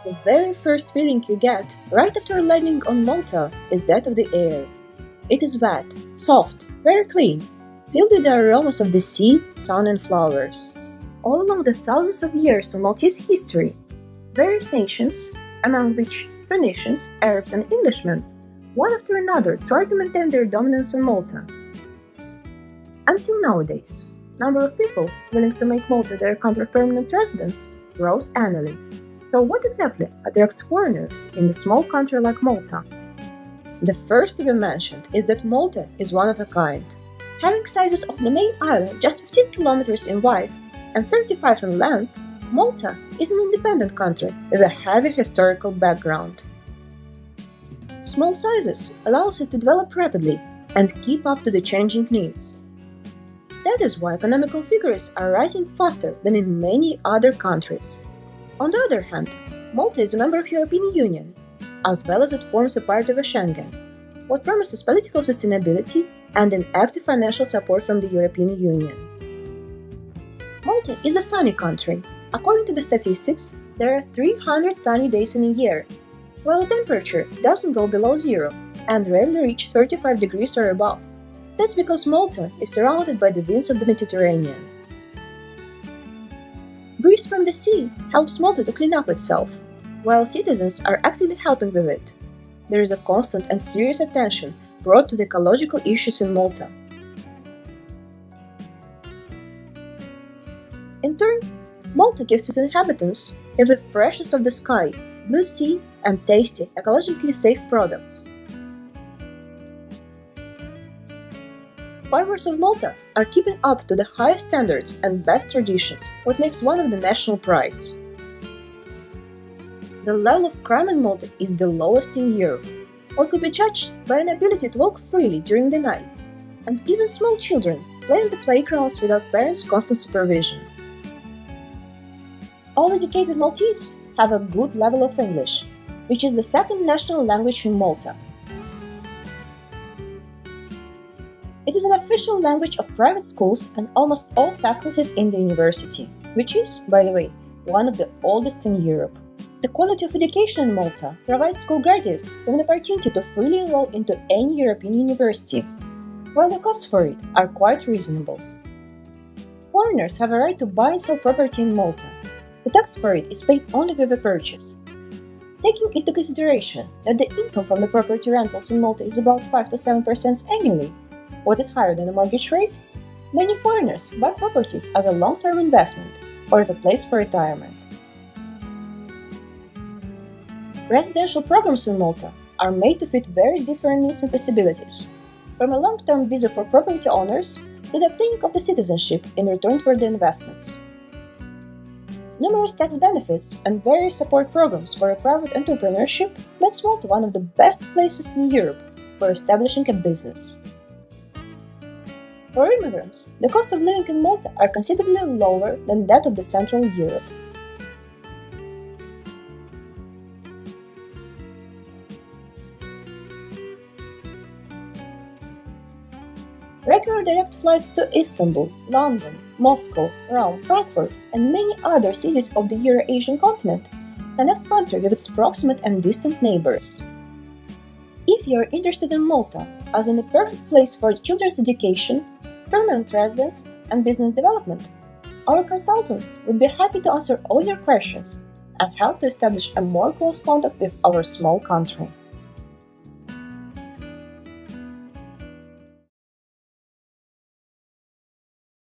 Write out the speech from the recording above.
The very first feeling you get right after landing on Malta is that of the air. It is wet, soft, very clean, filled with the aromas of the sea, sun, and flowers. All along the thousands of years of Maltese history, various nations, among which Phoenicians, Arabs, and Englishmen, one after another tried to maintain their dominance on Malta. Until nowadays, number of people willing to make Malta their country of permanent residence grows annually. So what exactly attracts foreigners in a small country like Malta? The first to be mentioned is that Malta is one of a kind. Having sizes of the main island just 15 kilometers in width and 35 in length, Malta is an independent country with a heavy historical background. Small sizes allows it to develop rapidly and keep up to the changing needs. That is why economical figures are rising faster than in many other countries. On the other hand, Malta is a member of the European Union, as well as it forms a part of Schengen, what promises political sustainability and an active financial support from the European Union. Malta is a sunny country. According to the statistics, there are 300 sunny days in a year, while the temperature doesn't go below zero and rarely reaches 35 degrees or above. That's because Malta is surrounded by the winds of the Mediterranean. Breeze from the sea helps Malta to clean up itself, while citizens are actively helping with it. There is a constant and serious attention brought to the ecological issues in Malta. In turn, Malta gives its inhabitants the freshness of the sky, blue sea, and tasty, ecologically safe products. Farmers of Malta are keeping up to the highest standards and best traditions, what makes one of the national prides. The level of crime in Malta is the lowest in Europe, what could be judged by an ability to walk freely during the nights, and even small children play on the playgrounds without parents' constant supervision. All educated Maltese have a good level of English, which is the second national language in Malta. It is an official language of private schools and almost all faculties in the university, which is, by the way, one of the oldest in Europe. The quality of education in Malta provides school graduates with an opportunity to freely enroll into any European university, while the costs for it are quite reasonable. Foreigners have a right to buy and sell property in Malta. The tax for it is paid only with a purchase. Taking into consideration that the income from the property rentals in Malta is about 5 to 7% annually, what is higher than the mortgage rate, many foreigners buy properties as a long-term investment or as a place for retirement. Residential programs in Malta are made to fit very different needs and possibilities, from a long-term visa for property owners to the obtaining of the citizenship in return for the investments. Numerous tax benefits and various support programs for a private entrepreneurship makes Malta one of the best places in Europe for establishing a business. For immigrants, the cost of living in Malta are considerably lower than that of the Central Europe. Regular direct flights to Istanbul, London, Moscow, Rome, Frankfurt, and many other cities of the Euro-Asian continent connect the country with its proximate and distant neighbors. If you are interested in Malta as in a perfect place for children's education, permanent residence, and business development, our consultants would be happy to answer all your questions and help to establish a more close contact with our small country.